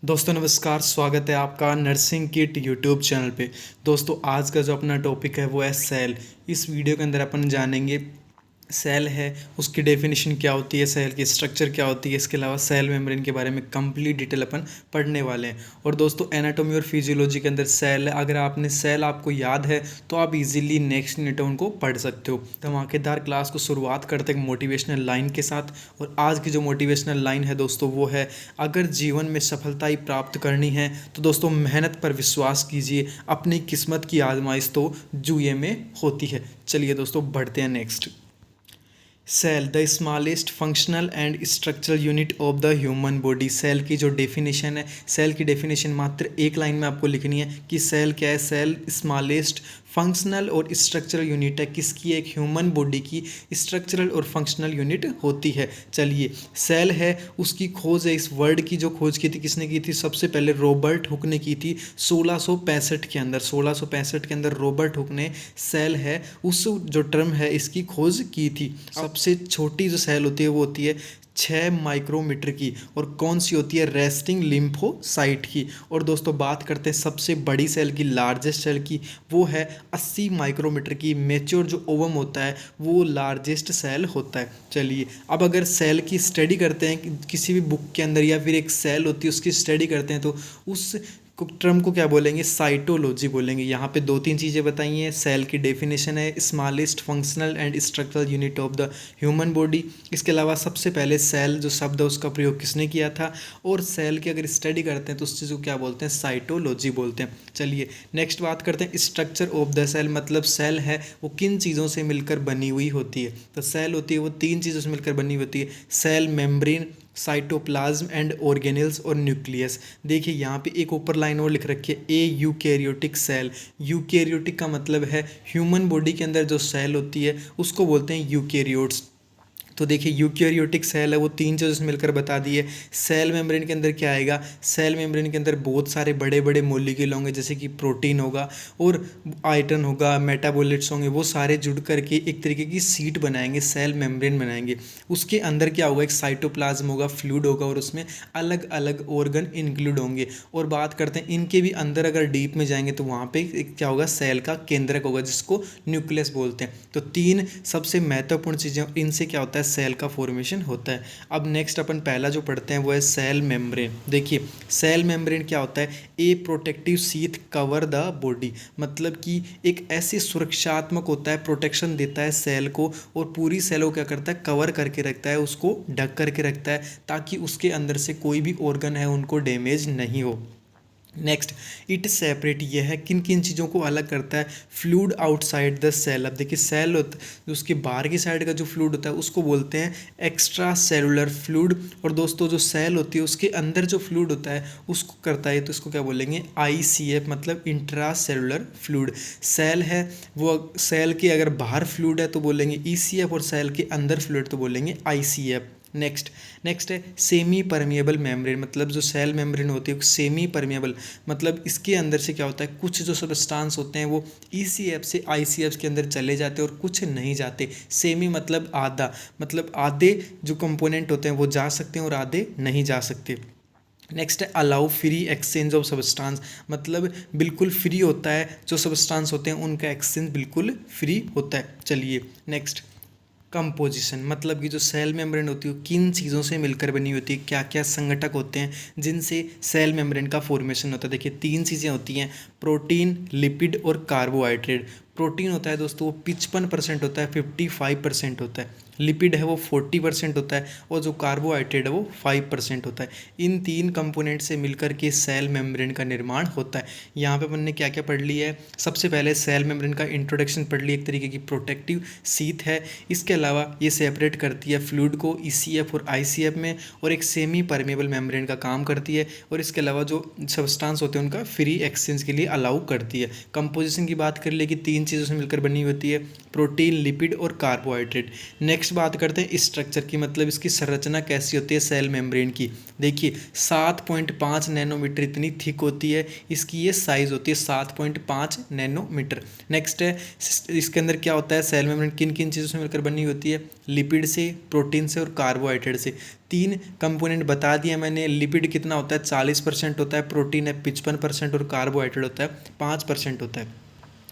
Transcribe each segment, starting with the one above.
दोस्तों नमस्कार, स्वागत है आपका नर्सिंग किट यूट्यूब चैनल पे। दोस्तों आज का जो अपना टॉपिक है वो है सेल। इस वीडियो के अंदर अपन जानेंगे सेल है उसकी डेफिनेशन क्या होती है, सेल की स्ट्रक्चर क्या होती है, इसके अलावा सेल मेम्ब्रेन के बारे में कंप्लीट डिटेल अपन पढ़ने वाले हैं। और दोस्तों एनाटॉमी और फिजियोलॉजी के अंदर सेल है, अगर आपने सेल आपको याद है तो आप इजीली नेक्स्ट यूनिट उनको पढ़ सकते हो। धमाकेदार क्लास को शुरुआत करते हैं मोटिवेशनल लाइन के साथ। और आज की जो मोटिवेशनल लाइन है दोस्तों वो है, अगर जीवन में सफलता ही प्राप्त करनी है तो दोस्तों मेहनत पर विश्वास कीजिए, अपनी किस्मत की आजमाइश तो जुए में होती है। चलिए दोस्तों बढ़ते हैं next. Cell the smallest functional and structural unit of the human body. Cell की जो डेफिनेशन है, सेल की डेफिनेशन मात्र एक लाइन में आपको लिखनी है कि सेल क्या है। सेल स्मॉलेस्ट फंक्शनल और स्ट्रक्चरल यूनिट है, किसकी? एक ह्यूमन बॉडी की स्ट्रक्चरल और फंक्शनल यूनिट होती है। चलिए सेल है उसकी खोज है, इस वर्ड की जो खोज की थी किसने की थी? सबसे पहले रॉबर्ट हुक ने की थी 1665 के अंदर। 1665 के अंदर रॉबर्ट हुक ने सेल है उस जो टर्म है इसकी खोज की थी। सबसे छोटी जो सेल होती है वो होती है 6 माइक्रोमीटर की, और कौन सी होती है? रेस्टिंग लिम्फोसाइट की। और दोस्तों बात करते हैं सबसे बड़ी सेल की, लार्जेस्ट सेल की, वो है 80 माइक्रोमीटर की। मेच्योर जो ओवम होता है वो लार्जेस्ट सेल होता है। चलिए अब अगर सेल की स्टडी करते हैं किसी भी बुक के अंदर, या फिर एक सेल होती है उसकी स्टडी करते हैं, तो उस टर्म को क्या बोलेंगे? साइटोलॉजी बोलेंगे। यहाँ पे दो तीन चीज़ें बताई हैं। सेल की डेफिनेशन है smallest functional and structural unit of the human body. इसके अलावा सबसे पहले सेल जो शब्द है उसका प्रयोग किसने किया था, और सेल की अगर स्टडी करते हैं तो उस चीज़ को क्या बोलते हैं? साइटोलॉजी बोलते हैं। चलिए नेक्स्ट बात करते हैं स्ट्रक्चर ऑफ द सेल। मतलब सेल है वो किन चीज़ों से मिलकर बनी हुई होती है? तो सेल होती है वो तीन चीज़ों से मिलकर बनी होती है, cell membrane, cytoplasm and organelles और न्यूक्लियस। देखिए यहाँ पे एक ऊपर लाइन और लिख रखी है, ए यूकैरियोटिक सेल। यूकैरियोटिक का मतलब है ह्यूमन बॉडी के अंदर जो सेल होती है उसको बोलते हैं यूकैरियोट्स। तो देखिए यूकैरियोटिक सेल है वो तीन चीज़ों से मिलकर बता दिए। सेल मेम्ब्रेन के अंदर क्या आएगा? सेल मेम्ब्रेन के अंदर बहुत सारे बड़े बड़े मॉलिक्यूल होंगे, जैसे कि प्रोटीन होगा और आयरन होगा, मेटाबोलाइट्स होंगे, वो सारे जुड़ करके एक तरीके की सीट बनाएंगे, सेल मेम्ब्रेन बनाएंगे। उसके अंदर क्या होगा? एक साइटोप्लाज्म होगा, फ्लूइड होगा, और उसमें अलग अलग ऑर्गन इंक्लूड होंगे। और बात करते हैं इनके भी अंदर अगर डीप में जाएंगे तो वहाँ पे क्या होगा? सेल का केंद्रक होगा जिसको न्यूक्लियस बोलते हैं। तो तीन सबसे महत्वपूर्ण चीज़ें, इनसे क्या होता है? सेल का फॉर्मेशन होता है। अब नेक्स्ट अपन पहला जो पढ़ते हैं वो है सेल मेम्ब्रेन। देखिए सेल मेम्ब्रेन क्या होता है? ए protective sheath cover the body. मतलब कि एक ऐसे सुरक्षात्मक होता है, प्रोटेक्शन देता है सेल को, और पूरी सेल को क्या करता है? कवर करके रखता है, उसको ढक करके रखता है, ताकि उसके अंदर से कोई भी ऑर्गन है उनको डैमेज नहीं हो। नेक्स्ट इट सेपरेट, ये है किन किन चीज़ों को अलग करता है? Fluid outside the cell. अब देखिए सेल होता है उसके बाहर की साइड का जो फ्लूइड होता है उसको बोलते हैं एक्स्ट्रा सेलुलर फ्लूइड। और दोस्तों जो सेल होती है उसके अंदर जो फ्लूइड होता है उसको करता है, तो इसको क्या बोलेंगे? ICF, मतलब इंट्रा सेलुलर फ्लूइड। सेल है वो, सेल के अगर बाहर फ्लूइड है तो बोलेंगे ECF, और सेल के अंदर फ्लूइड तो बोलेंगे ICF। नेक्स्ट है सेमी परमिएबल मेम्ब्रेन। मतलब जो सेल मेम्ब्रेन होती है सेमी परमिएबल, मतलब इसके अंदर से क्या होता है? कुछ जो सब्सटेंस होते हैं वो ECF से ICF के अंदर चले जाते हैं और कुछ नहीं जाते। सेमी मतलब आधा, मतलब आधे जो कंपोनेंट होते हैं वो जा सकते हैं और आधे नहीं जा सकते। नेक्स्ट है allow free exchange of substance. मतलब बिल्कुल फ्री होता है, जो सब्सटेंस होते हैं उनका एक्सचेंज बिल्कुल फ्री होता है। चलिए नेक्स्ट कंपोजिशन, मतलब कि जो सेल मेम्ब्रेन होती है वो किन चीज़ों से मिलकर बनी होती है, क्या क्या संगठक होते हैं जिनसे सेल मेम्ब्रेन का फॉर्मेशन होता है। देखिए तीन चीज़ें होती हैं, प्रोटीन, लिपिड और कार्बोहाइड्रेट। प्रोटीन होता है दोस्तों वो 55% होता है, 55% होता है। लिपिड है वो 40% होता है, और जो कार्बोहाइड्रेट है वो 5% होता है। इन तीन कंपोनेंट से मिलकर के सेल मेम्ब्रेन का निर्माण होता है। यहाँ पे अपन ने क्या क्या पढ़ लिया है? सबसे पहले सेल मेम्ब्रेन का इंट्रोडक्शन पढ़ लिया, एक तरीके की प्रोटेक्टिव सीथ है। इसके अलावा ये सेपरेट करती है फ्लूइड को ECF और ICF में, और एक सेमी परमेबल मेम्ब्रेन का काम करती है, और इसके अलावा जो सब्सटेंस होते हैं उनका फ्री एक्सचेंज के लिए अलाउ करती है। कंपोजिशन की बात कर ले कि तीन चीज़ों से मिलकर बनी होती है, प्रोटीन, लिपिड और कार्बोहाइड्रेट। नेक्स्ट बात करते हैं स्ट्रक्चर की, मतलब इसकी संरचना कैसी होती है सेल मेम्ब्रेन की। देखिए 7.5 नैनोमीटर इतनी थिक होती है इसकी, ये साइज़ होती है 7.5 नैनोमीटर। नेक्स्ट है इसके अंदर क्या होता है, सेल मेम्ब्रेन किन किन चीज़ों से मिलकर बनी होती है, लिपिड से, प्रोटीन से और कार्बोहाइड्रेट से। 3 कंपोनेंट बता दिया मैंने। लिपिड कितना होता है, 40% होता है, प्रोटीन है 55% और कार्बोहाइड्रेट होता है 5% होता है।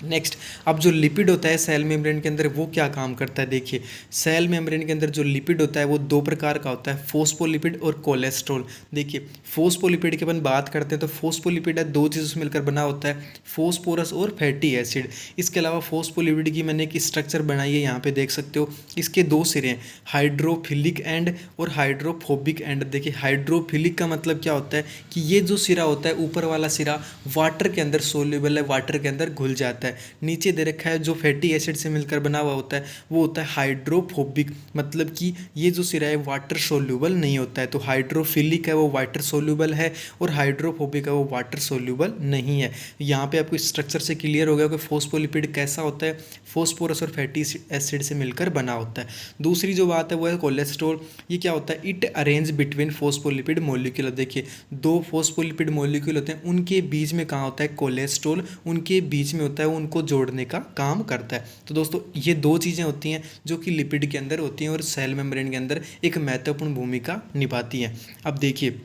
नेक्स्ट, अब जो लिपिड होता है सेल मेम्ब्रेन के अंदर वो क्या काम करता है। देखिए सेल मेम्ब्रेन के अंदर जो लिपिड होता है वो 2 प्रकार का होता है, फोस्फोलिपिड और कोलेस्ट्रॉल। देखिए फोस्फोलिपिड की अपन बात करते हैं तो फोस्फोलिपिड है 2 चीज़ों से मिलकर बना होता है, फोस्फोरस और फैटी एसिड। इसके अलावा फोस्फोलिपिड की मैंने एक स्ट्रक्चर बनाई है, यहाँ पे देख सकते हो। इसके 2 सिरे हैं, हाइड्रोफिलिक एंड और हाइड्रोफोबिक एंड। देखिए हाइड्रोफिलिक का मतलब क्या होता है कि ये जो सिरा होता है ऊपर वाला सिरा वाटर के अंदर सोल्यूबल है, वाटर के अंदर घुल जाता है। नीचे दे रखा है जो फैटी एसिड से मिलकर बना हुआ होता है वो होता है हाइड्रोफोबिक, मतलब कि ये जो सिरा है वाटर सोल्यूबल नहीं होता है। तो हाइड्रोफिलिक है वो वाटर सोल्यूबल है और हाइड्रोफोबिक है वो वाटर सोल्यूबल नहीं है। यहाँ पे आपको स्ट्रक्चर से क्लियर हो गया कि फोस्फोलिपिड कैसा होता है, फोस्फोरस और फैटी एसिड से मिलकर बना होता है। दूसरी जो बात है वो है कोलेस्ट्रॉल। ये क्या होता है, it arrange between phospholipid molecule. देखिए 2 फोस्फोलिपिड मोलिक्यूल होते हैं, उनके बीच में कहाँ होता है कोलेस्ट्रॉल, उनके बीच में होता है, उनको जोड़ने का काम करता है। तो दोस्तों ये 2 चीज़ें होती हैं जो कि लिपिड के अंदर होती हैं और सेल मेम्ब्रेन के अंदर एक महत्वपूर्ण भूमिका निभाती हैं। अब देखिए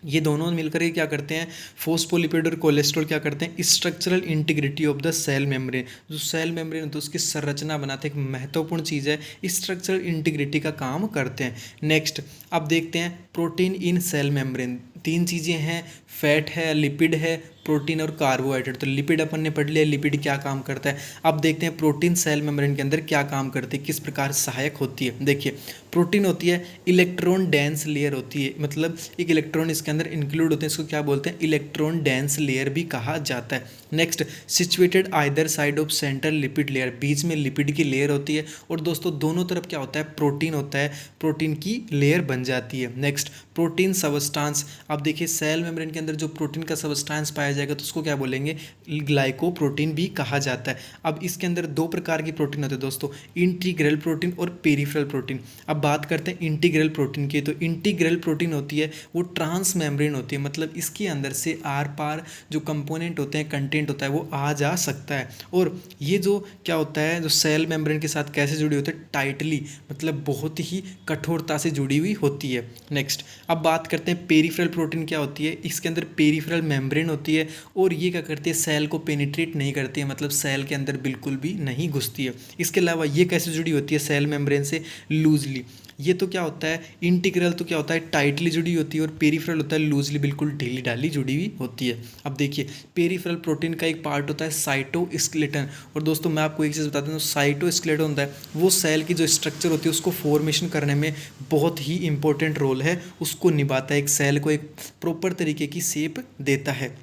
ये दोनों मिलकर के क्या करते हैं, फोस्फोलिपिड और कोलेस्ट्रॉल क्या करते हैं, structural integrity of the cell membrane. जो सेल मेम्ब्रेन होता है उसकी संरचना बनाते हैं, एक महत्वपूर्ण चीज़ है, स्ट्रक्चरल इंटीग्रिटी का काम करते हैं। नेक्स्ट अब देखते हैं प्रोटीन इन सेल मेम्ब्रेन। 3 चीज़ें हैं, फैट है, लिपिड है, प्रोटीन और कार्बोहाइड्रेट। तो लिपिड अपन ने पढ़ लिया, लिपिड क्या काम करता है। अब देखते हैं प्रोटीन सेल मेम्ब्रेन के अंदर क्या काम करती है, किस प्रकार सहायक होती है। देखिए प्रोटीन होती है इलेक्ट्रॉन डेंस लेयर होती है, मतलब एक इलेक्ट्रॉन इसके अंदर इंक्लूड होते हैं, इसको क्या बोलते हैं, इलेक्ट्रॉन डेंस लेयर भी कहा जाता है। Next, situated either side of central lipid layer, बीच में लिपिड की लेयर होती है और दोस्तों दोनों तरफ क्या होता है, प्रोटीन होता है, प्रोटीन की लेयर बन जाती है। Next, protein substance. अब देखिए सेल मेम्ब्रेन के अंदर जो प्रोटीन का सबस्टांस पाया जाएगा तो उसको क्या बोलेंगे, ग्लाइकोप्रोटीन भी कहा जाता है। अब इसके अंदर 2 प्रकार की प्रोटीन होते हैं दोस्तों, इंटीग्रल प्रोटीन और पेरिफेरल प्रोटीन। अब बात करते हैं इंटीग्रल प्रोटीन की। तो इंटीग्रल प्रोटीन होती है वो ट्रांस मेम्ब्रेन होती है, मतलब इसके अंदर से आर पार जो कंपोनेंट होते हैं, कंटेंट होता है वो आ जा सकता है। और ये जो क्या होता है, जो सेल मेम्ब्रेन के साथ कैसे जुड़ी होती है, टाइटली, मतलब बहुत ही कठोरता से जुड़ी हुई होती है। नेक्स्ट अब बात करते हैं पेरिफेरल प्रोटीन क्या होती है। इसके अंदर पेरिफेरल मेम्ब्रेन होती है और ये क्या करती है, सेल को पेनिट्रेट नहीं करती है, मतलब सेल के अंदर बिल्कुल भी नहीं घुसती है। इसके अलावा ये कैसे जुड़ी होती है सेल मेम्ब्रेन से, लूजली। ये तो क्या होता है, इंटीग्रल तो क्या होता है टाइटली जुड़ी होती है और पेरिफेरल होता है लूजली, बिल्कुल ढीली ढाली जुड़ी हुई होती है। अब देखिए पेरिफेरल प्रोटीन का एक पार्ट होता है साइटोस्केलेटन। और दोस्तों मैं आपको एक चीज़ बताता हूँ, साइटोस्केलेटन होता है वो सेल की जो स्ट्रक्चर होती है उसको फॉर्मेशन करने में बहुत ही इंपॉर्टेंट रोल है, उसको निभाता है, एक सेल को एक प्रॉपर तरीके की शेप देता है।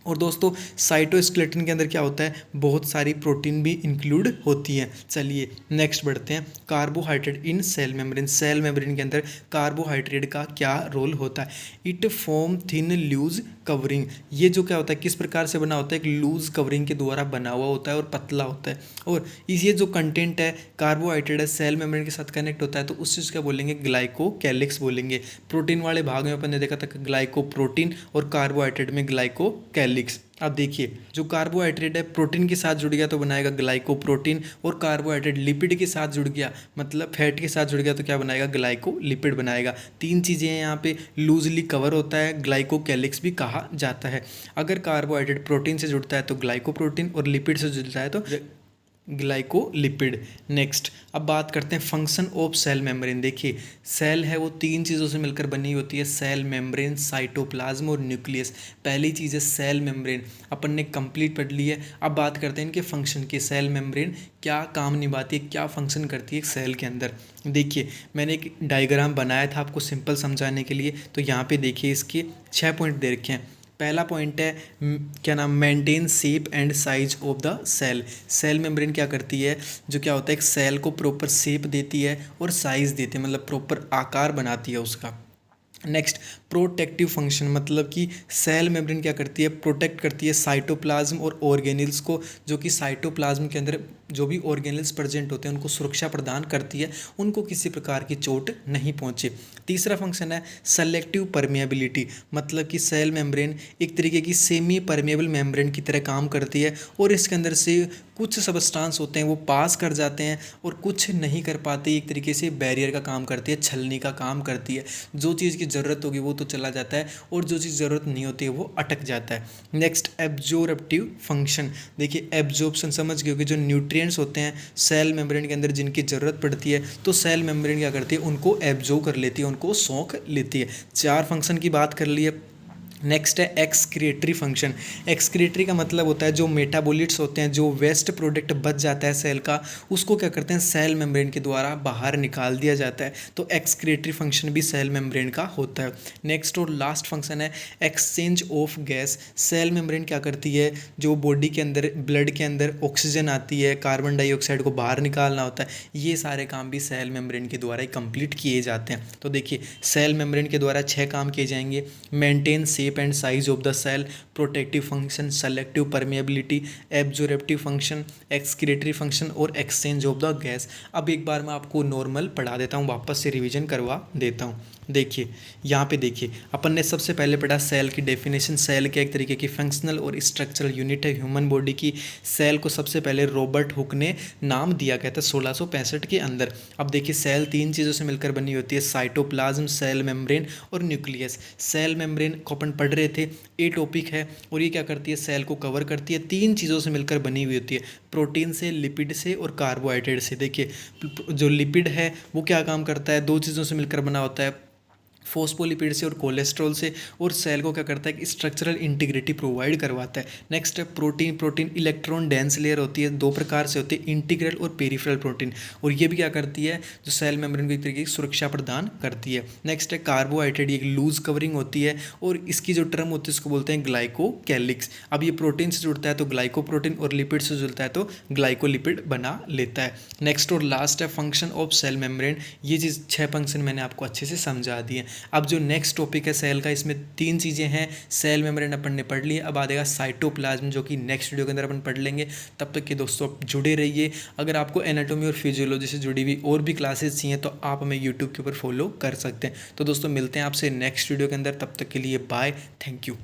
और दोस्तों साइटोस्केलेटन के अंदर क्या होता है, बहुत सारी प्रोटीन भी इंक्लूड होती हैं। चलिए नेक्स्ट बढ़ते हैं, carbohydrate in cell membrane. Cell membrane के अंदर कार्बोहाइड्रेट का क्या रोल होता है, it form thin loose covering. ये जो क्या होता है, किस प्रकार से बना होता है, एक लूज कवरिंग के द्वारा बना हुआ होता है और पतला होता है। और ये जो कंटेंट है कार्बोहाइड्रेट है सेल मेम्ब्रेन के साथ कनेक्ट होता है तो उस चीज़ का बोलेंगे ग्लाइकोकैलिक्स बोलेंगे। प्रोटीन वाले भाग में अपन ने देखा था ग्लाइकोप्रोटीन और कार्बोहाइड्रेट में ग्लाइकोकैलिक्स। अब देखिए जो कार्बोहाइड्रेट है प्रोटीन के साथ जुड़ गया तो बनाएगा ग्लाइकोप्रोटीन, और कार्बोहाइड्रेट लिपिड के साथ जुड़ गया, मतलब फैट के साथ जुड़ गया तो क्या बनाएगा, ग्लाइकोलिपिड बनाएगा। 3 चीज़ें हैं यहाँ पे, लूजली कवर होता है, ग्लाइकोकैलिक्स भी कहा जाता है। अगर कार्बोहाइड्रेट प्रोटीन से जुड़ता है तो ग्लाइकोप्रोटीन और लिपिड से जुड़ता है तो ग्लाइकोलिपिड। नेक्स्ट अब बात करते हैं फंक्शन ऑफ सेल मेम्ब्रेन। देखिए सेल है वो 3 चीज़ों से मिलकर बनी होती है, सेल मेम्ब्रेन, साइटोप्लाज्म और न्यूक्लियस। पहली चीज़ है सेल मेम्ब्रेन, अपन ने कंप्लीट पढ़ ली है। अब बात करते हैं इनके फंक्शन की, सेल मेम्ब्रेन क्या काम निभाती है, क्या फंक्शन करती है एक सेल के अंदर। देखिए मैंने एक डायग्राम बनाया था आपको सिंपल समझाने के लिए, तो यहाँ पे देखिए इसके 6 पॉइंट दे रखे हैं। पहला पॉइंट है क्या नाम, maintain shape and size of the cell. Cell membrane क्या करती है, जो क्या होता है एक सेल को प्रॉपर शेप देती है और साइज देती है, मतलब प्रॉपर आकार बनाती है उसका। नेक्स्ट प्रोटेक्टिव फंक्शन मतलब कि सेल मेम्ब्रेन क्या करती है, प्रोटेक्ट करती है साइटोप्लाज्म और ऑर्गेनेल्स को, जो कि साइटोप्लाज्म के अंदर जो भी ऑर्गेनेल्स प्रेजेंट होते हैं उनको सुरक्षा प्रदान करती है, उनको किसी प्रकार की चोट नहीं पहुंचे। तीसरा फंक्शन है सेलेक्टिव परमिएबिलिटी, मतलब कि सेल मेम्ब्रेन एक तरीके की सेमी परमिएबल मेम्ब्रेन की तरह काम करती है और इसके अंदर से कुछ सबस्टांस होते हैं वो पास कर जाते हैं और कुछ नहीं कर पाते, एक तरीके से बैरियर का काम करती है, छलनी का काम करती है। जो चीज़ की ज़रूरत होगी वो तो चला जाता है और जो चीज़ ज़रूरत नहीं होती है वो अटक जाता है। नेक्स्ट एब्जॉर्प्टिव फंक्शन, देखिए एब्जॉर्प्शन समझ गए कि जो न्यूट्रिएंट्स होते हैं सेल मेम्ब्रेन के अंदर जिनकी ज़रूरत पड़ती है तो सेल मेम्ब्रेन क्या करती है, उनको एब्जॉर्ब कर लेती है, उनको सोख लेती है। 4 फंक्शन की बात कर ली है। नेक्स्ट है एक्सक्रीटरी फंक्शन। एक्सक्रीटरी का मतलब होता है जो मेटाबोलिट्स होते हैं, जो वेस्ट प्रोडक्ट बच जाता है सेल का, उसको क्या करते हैं सेल मेम्ब्रेन के द्वारा बाहर निकाल दिया जाता है। तो एक्सक्रीटरी फंक्शन भी सेल मेम्ब्रेन का होता है। नेक्स्ट और लास्ट फंक्शन है exchange of gas. Cell membrane क्या करती है, जो बॉडी के अंदर ब्लड के अंदर ऑक्सीजन आती है, कार्बन डाइऑक्साइड को बाहर निकालना होता है, ये सारे काम भी सेल मेम्ब्रेन के द्वारा ही कंप्लीट किए जाते हैं। तो देखिए सेल मेम्ब्रेन के द्वारा 6 काम किए जाएंगे, maintain shape and size of the cell, protective function, selective permeability, absorptive function, excretory function और एक्सचेंज ऑफ द गैस। अब एक बार मैं आपको नॉर्मल पढ़ा देता हूँ, वापस से रिवीजन करवा देता हूँ। देखिए यहाँ पे देखिए अपन ने सबसे पहले पढ़ा सेल की डेफिनेशन। सेल के एक तरीके की फंक्शनल और स्ट्रक्चरल यूनिट है ह्यूमन बॉडी की। सेल को सबसे पहले रॉबर्ट हुक ने नाम दिया गया था 1665 के अंदर। अब देखिए सेल 3 चीज़ों से मिलकर बनी होती है, साइटोप्लाज्म, सेल मेम्ब्रेन और न्यूक्लियस। सेल मेम्ब्रेन को अपन पढ़ रहे थे, ए टॉपिक है और ये क्या करती है, सेल को कवर करती है, 3 चीज़ों से मिलकर बनी हुई होती है, प्रोटीन से, लिपिड से और कार्बोहाइड्रेट से। देखिए जो लिपिड है वो क्या काम करता है, 2 चीज़ों से मिलकर बना होता है, फोस्फोलिपिड से और कोलेस्ट्रॉल से, और सेल को क्या करता है कि स्ट्रक्चरल इंटीग्रिटी प्रोवाइड करवाता है। नेक्स्ट है protein. Protein electron dense layer होती है, 2 प्रकार से होती है, इंटीग्रल और पेरिफेरल प्रोटीन, और ये भी क्या करती है, जो सेल मेम्ब्रेन को एक तरीके की सुरक्षा प्रदान करती है। नेक्स्ट है कार्बोहाइड्रेट, एक लूज कवरिंग होती है और इसकी जो टर्म होती है उसको बोलते हैं ग्लाइकोकैलिक्स। अब ये प्रोटीन से जुड़ता है तो ग्लाइकोप्रोटीन और लिपिड से जुड़ता है तो ग्लाइकोलिपिड बना लेता है। नेक्स्ट और लास्ट है फंक्शन ऑफ सेल मेम्ब्रेन। ये चीज़ 6 फंक्शन मैंने आपको अच्छे से समझा दिए। अब जो नेक्स्ट टॉपिक है सेल का, इसमें 3 चीज़ें हैं। सेल मेम्ब्रेन अपन ने पढ़ ली है, अब आ जाएगा साइटोप्लाज्म, जो कि नेक्स्ट वीडियो के अंदर अपन पढ़ लेंगे। तब तक के दोस्तों आप जुड़े रहिए। अगर आपको एनाटॉमी और फिजियोलॉजी से जुड़ी हुई और भी क्लासेस चाहिए तो आप हमें यूट्यूब के ऊपर फॉलो कर सकते हैं। तो दोस्तों मिलते हैं आपसे नेक्स्ट वीडियो के अंदर, तब तक के लिए बाय, थैंक यू।